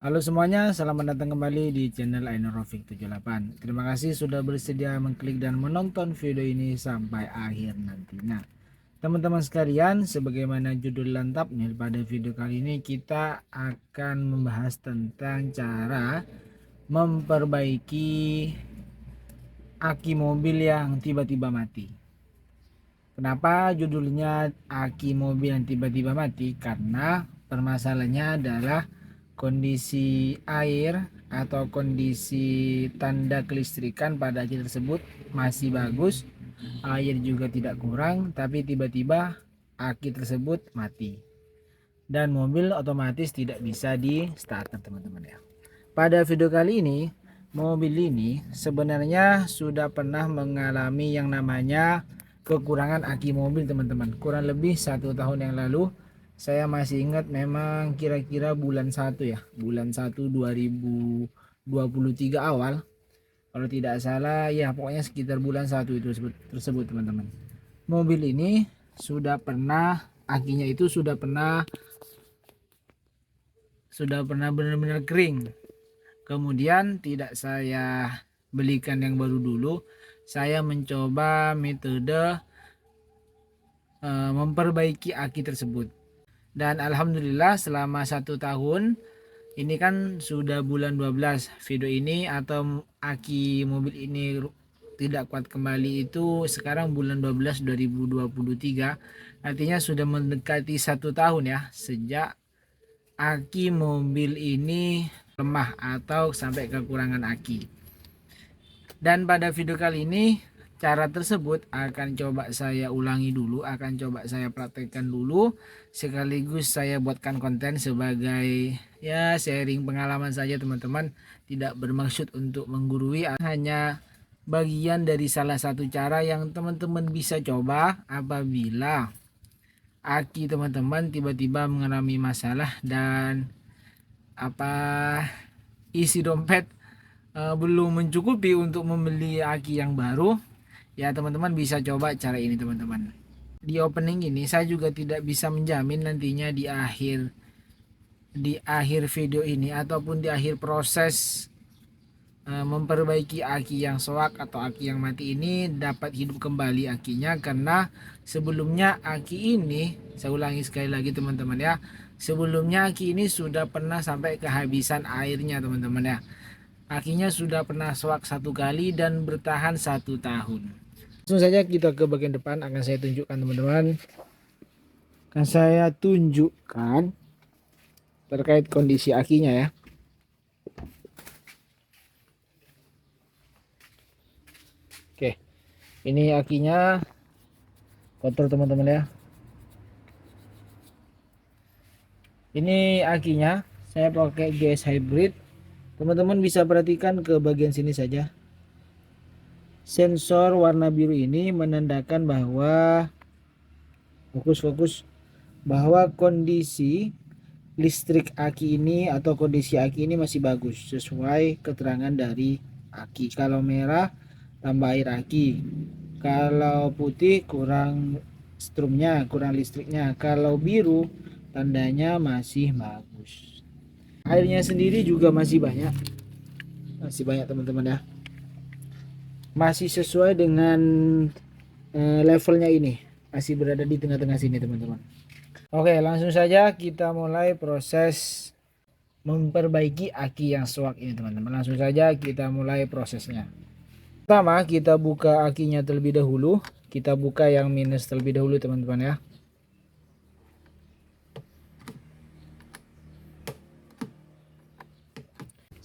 Halo semuanya, selamat datang kembali di channel Ainurofik 78. Terima kasih sudah bersedia mengklik dan menonton video ini sampai akhir nantinya. Teman-teman sekalian, sebagaimana judul lengkapnya pada video kali ini kita akan membahas tentang cara memperbaiki aki mobil yang tiba-tiba mati. Kenapa judulnya aki mobil yang tiba-tiba mati? Karena permasalahannya adalah kondisi air atau kondisi tanda kelistrikan pada aki tersebut masih bagus, air juga tidak kurang, tapi tiba-tiba aki tersebut mati dan mobil otomatis tidak bisa di starter teman-teman ya. Pada video kali ini, mobil ini sebenarnya sudah pernah mengalami yang namanya kekurangan aki mobil teman-teman. Kurang lebih 1 tahun yang lalu, saya masih ingat memang kira-kira bulan 1 ya, bulan 1 2023 awal. Kalau tidak salah ya pokoknya sekitar bulan 1 itu tersebut teman-teman. Mobil ini sudah pernah akinya itu sudah pernah benar-benar kering. Kemudian tidak saya belikan yang baru dulu, saya mencoba metode memperbaiki aki tersebut. Dan alhamdulillah selama 1 tahun ini kan sudah bulan 12 video ini atau aki mobil ini tidak kuat kembali itu sekarang bulan 12 2023, artinya sudah mendekati 1 tahun ya sejak aki mobil ini lemah atau sampai kekurangan aki. Dan pada video kali ini cara tersebut akan coba saya ulangi dulu, akan coba saya praktekkan dulu, sekaligus saya buatkan konten sebagai ya sharing pengalaman saja teman-teman, tidak bermaksud untuk menggurui, hanya bagian dari salah satu cara yang teman-teman bisa coba apabila aki teman-teman tiba-tiba mengalami masalah dan isi dompet belum mencukupi untuk membeli aki yang baru. Ya teman-teman bisa coba cara ini teman-teman. Di opening ini saya juga tidak bisa menjamin nantinya di akhir video ini ataupun di akhir proses memperbaiki aki yang soak atau aki yang mati ini dapat hidup kembali akinya, karena sebelumnya aki ini, saya ulangi sekali lagi teman-teman ya, sebelumnya aki ini sudah pernah sampai kehabisan airnya teman-teman ya. Akinya sudah pernah soak 1 kali dan bertahan 1 tahun. Langsung saja kita ke bagian depan, akan saya tunjukkan teman-teman, akan saya tunjukkan terkait kondisi akinya ya. Oke, ini akinya kotor teman-teman ya. Ini akinya saya pakai GS Hybrid. Teman-teman bisa perhatikan ke bagian sini saja. Sensor warna biru ini menandakan bahwa fokus bahwa kondisi listrik aki ini atau kondisi aki ini masih bagus sesuai keterangan dari aki. Kalau merah tambah air aki, kalau putih kurang strumnya, kurang listriknya, kalau biru tandanya masih bagus. Airnya sendiri juga masih banyak teman-teman ya, masih sesuai dengan levelnya, ini masih berada di tengah-tengah sini teman-teman. Oke, langsung saja kita mulai proses memperbaiki aki yang soak ini teman-teman. Langsung saja kita mulai prosesnya. Pertama kita buka akinya terlebih dahulu, kita buka yang minus terlebih dahulu teman-teman ya.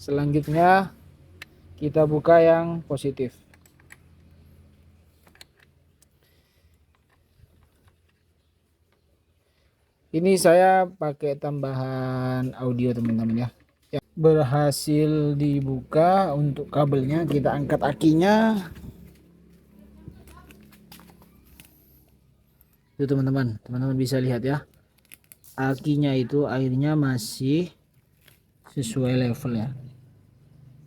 Selanjutnya kita buka yang positif. Ini saya pakai tambahan audio teman-teman ya. Berhasil dibuka untuk kabelnya, kita angkat akinya. Itu teman-teman bisa lihat ya, akinya itu airnya masih sesuai level ya.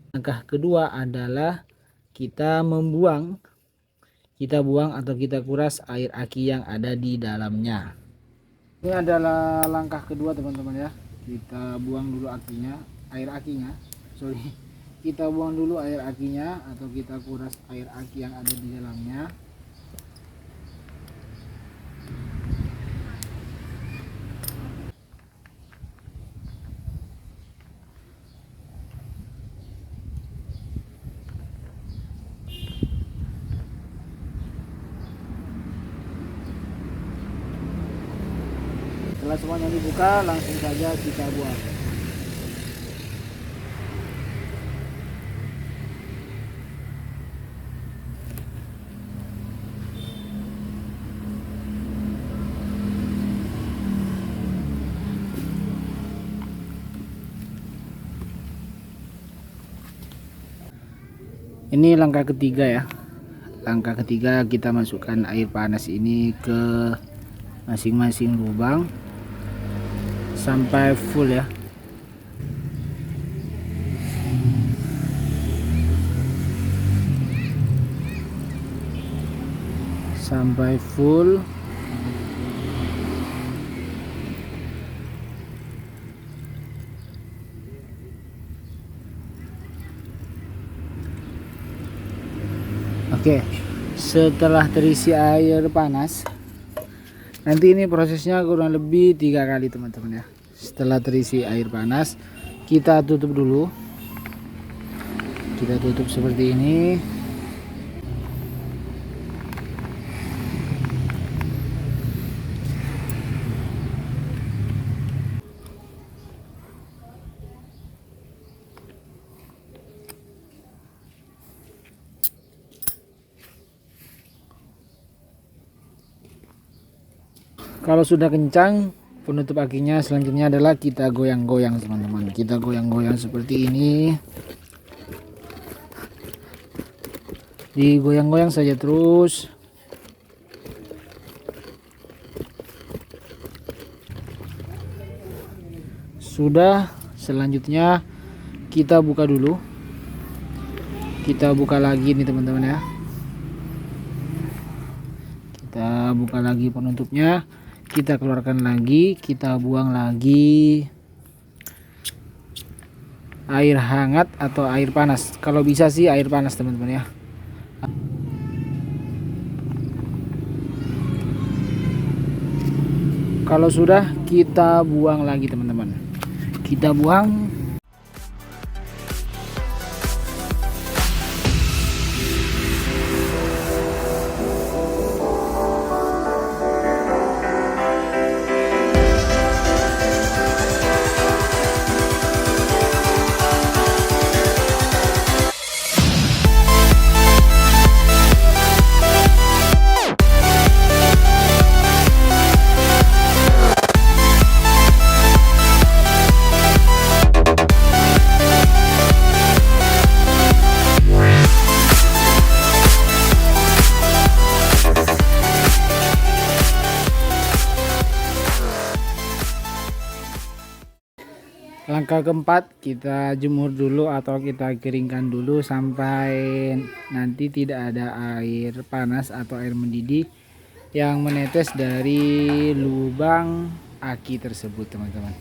Langkah kedua adalah kita buang atau kita kuras air aki yang ada di dalamnya. Ini adalah langkah kedua teman-teman ya, kita buang dulu akinya. air akinya, sorry, kita buang dulu air akinya atau kita kuras air aki yang ada di dalamnya. Setelah semuanya dibuka, langsung saja kita buang. Ini langkah ketiga ya. Langkah ketiga, kita masukkan air panas ini ke masing-masing lubang sampai full ya. Sampai full. Oke, setelah terisi air panas, nanti ini prosesnya kurang lebih 3 kali teman-teman ya. Setelah terisi air panas, kita tutup dulu. Kita tutup seperti ini. Kalau sudah kencang, penutup akinya selanjutnya adalah kita goyang-goyang teman-teman. Kita goyang-goyang seperti ini. Digoyang-goyang saja terus. Sudah, selanjutnya kita buka dulu. Kita buka lagi nih teman-teman ya. Kita buka lagi penutupnya. Kita keluarkan lagi, kita buang lagi air hangat atau air panas. Kalau bisa sih air panas teman-teman ya. Kalau sudah, kita buang lagi teman-teman. Kita buang. Langkah keempat, kita jemur dulu atau kita keringkan dulu sampai nanti tidak ada air panas atau air mendidih yang menetes dari lubang aki tersebut teman-teman.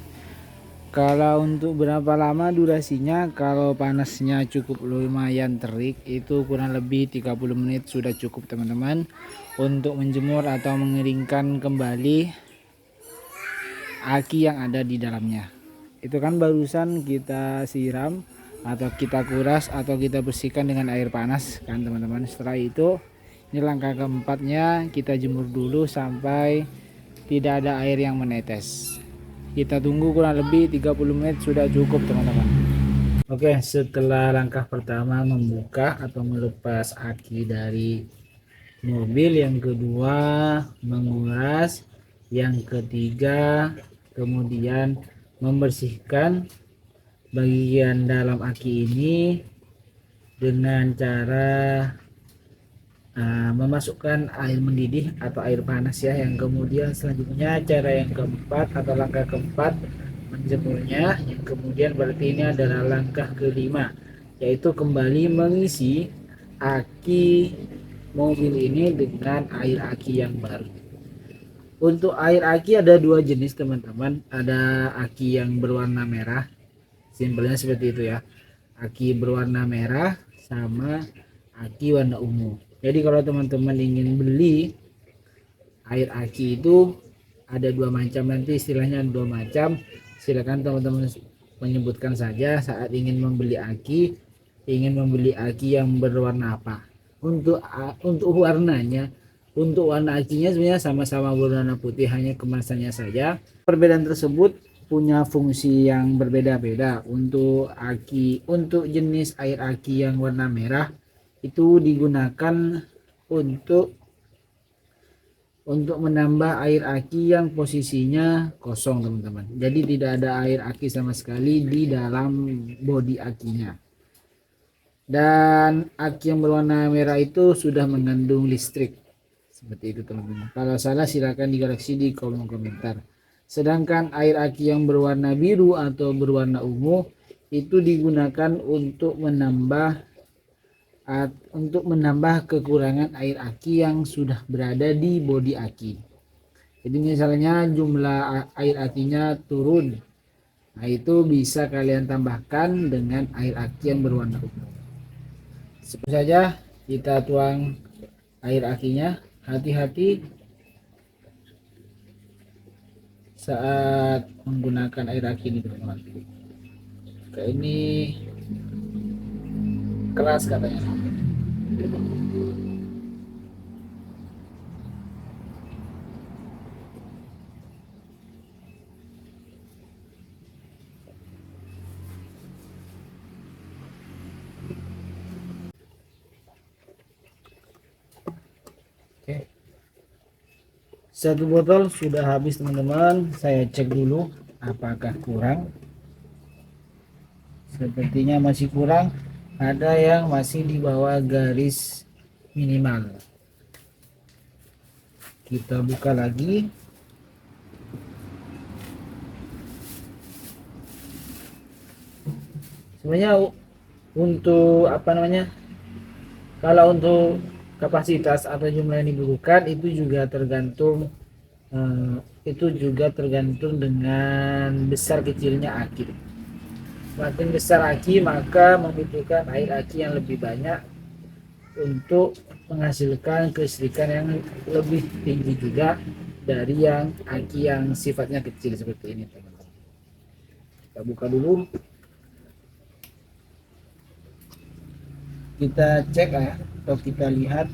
Kalau untuk berapa lama durasinya, kalau panasnya cukup lumayan terik, itu kurang lebih 30 menit sudah cukup teman-teman untuk menjemur atau mengeringkan kembali aki yang ada di dalamnya. Itu kan barusan kita siram atau kita kuras atau kita bersihkan dengan air panas kan teman-teman. Setelah itu, ini langkah keempatnya, kita jemur dulu sampai tidak ada air yang menetes. Kita tunggu kurang lebih 30 menit sudah cukup teman-teman. Oke, setelah langkah pertama membuka atau melepas aki dari mobil, yang kedua menguras, yang ketiga kemudian membersihkan bagian dalam aki ini dengan cara memasukkan air mendidih atau air panas ya. Yang kemudian selanjutnya cara yang keempat atau langkah keempat menjemurnya. Yang kemudian berarti ini adalah langkah kelima, yaitu kembali mengisi aki mobil ini dengan air aki yang baru. Untuk air aki ada dua jenis teman-teman, ada aki yang berwarna merah Simpelnya seperti itu ya. Aki berwarna merah sama aki warna ungu. Jadi kalau teman-teman ingin beli air aki itu ada dua macam, nanti istilahnya dua macam. Silakan teman-teman menyebutkan saja saat ingin membeli aki, ingin membeli aki yang berwarna apa. Untuk warnanya, untuk warna akinya sebenarnya sama-sama berwarna putih, hanya kemasannya saja. Perbedaan tersebut punya fungsi yang berbeda-beda. Untuk jenis air aki yang warna merah itu digunakan untuk menambah air aki yang posisinya kosong, teman-teman. Jadi tidak ada air aki sama sekali di dalam bodi akinya. Dan aki yang berwarna merah itu sudah mengandung listrik. Seperti itu, teman-teman. Kalau salah silakan dikoreksi di kolom komentar. Sedangkan air aki yang berwarna biru atau berwarna ungu itu digunakan untuk menambah kekurangan air aki yang sudah berada di bodi aki. Jadi misalnya jumlah air akinya turun, nah itu bisa kalian tambahkan dengan air aki yang berwarna ungu. Seperti saja kita tuang air akinya. Hati-hati saat menggunakan air aki ini, teman-teman. Kayak ini keras katanya. Oke. Satu botol sudah habis, teman-teman. Saya cek dulu apakah kurang. Sepertinya masih kurang. Ada yang masih di bawah garis minimal. Kita buka lagi. Sebenarnya untuk kalau untuk kapasitas atau jumlah yang dibutuhkan itu juga tergantung dengan besar kecilnya aki. Semakin besar aki maka membutuhkan air aki yang lebih banyak untuk menghasilkan kelistrikan yang lebih tinggi juga dari yang aki yang sifatnya kecil seperti ini, teman-teman. Kita buka dulu, kita cek atau kita lihat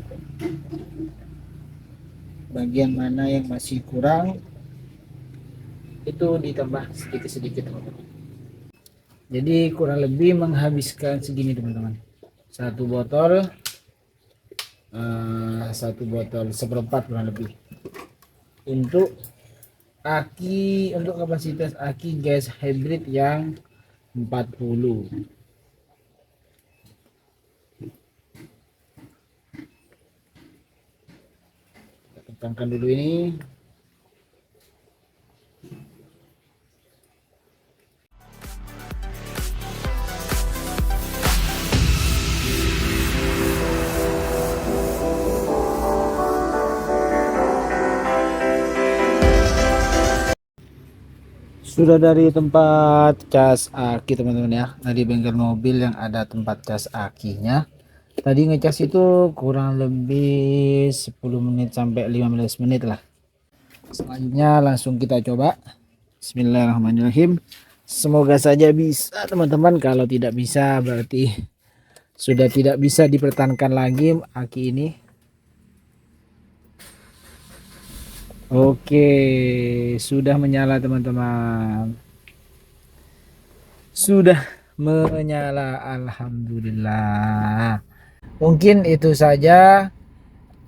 bagian mana yang masih kurang, itu ditambah sedikit-sedikit, teman-teman. Jadi kurang lebih menghabiskan segini, teman-teman. Satu botol seperempat kurang lebih untuk kapasitas aki gas hybrid yang 40. Kita tekankan dulu ini. Sudah dari tempat cas aki, teman-teman ya, dari bengkel mobil yang ada tempat cas akinya. Tadi ngecas itu kurang lebih 10 menit sampai 15 menit lah. Selanjutnya langsung kita coba. Bismillahirrahmanirrahim. Semoga saja bisa, teman-teman. Kalau tidak bisa berarti sudah tidak bisa dipertahankan lagi aki ini. Oke, sudah menyala, teman-teman. Sudah menyala, alhamdulillah. Mungkin itu saja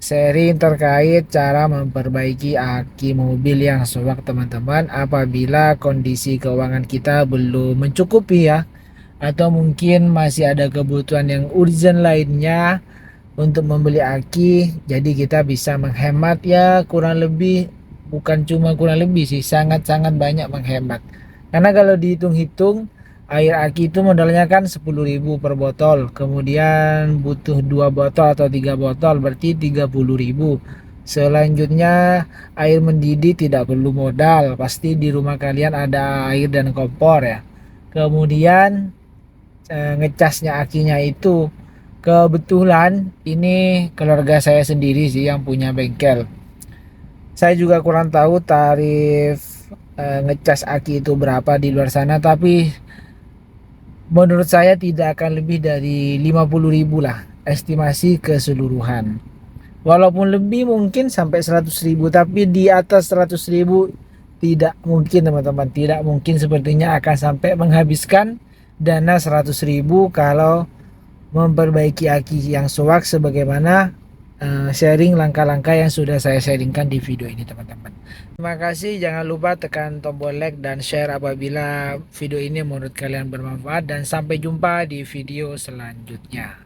sharing terkait cara memperbaiki aki mobil yang soak, teman-teman. Apabila kondisi keuangan kita belum mencukupi ya, atau mungkin masih ada kebutuhan yang urgent lainnya untuk membeli aki, jadi kita bisa menghemat ya, bukan cuma kurang lebih sih, sangat-sangat banyak menghemat. Karena kalau dihitung-hitung air aki itu modalnya kan 10.000 per botol, kemudian butuh 2 botol atau 3 botol berarti 30.000. Selanjutnya air mendidih tidak perlu modal, pasti di rumah kalian ada air dan kompor ya. Kemudian ngecasnya akinya itu kebetulan ini keluarga saya sendiri sih yang punya bengkel. Saya juga kurang tahu tarif ngecas aki itu berapa di luar sana, tapi menurut saya tidak akan lebih dari 50.000 lah estimasi keseluruhan. Walaupun lebih mungkin sampai 100.000, tapi di atas 100.000 tidak mungkin teman-teman. Tidak mungkin sepertinya akan sampai menghabiskan dana 100.000 kalau memperbaiki aki yang soak sebagaimana sharing langkah-langkah yang sudah saya sharingkan di video ini teman-teman. Terima kasih, jangan lupa tekan tombol like dan share apabila video ini menurut kalian bermanfaat, dan sampai jumpa di video selanjutnya.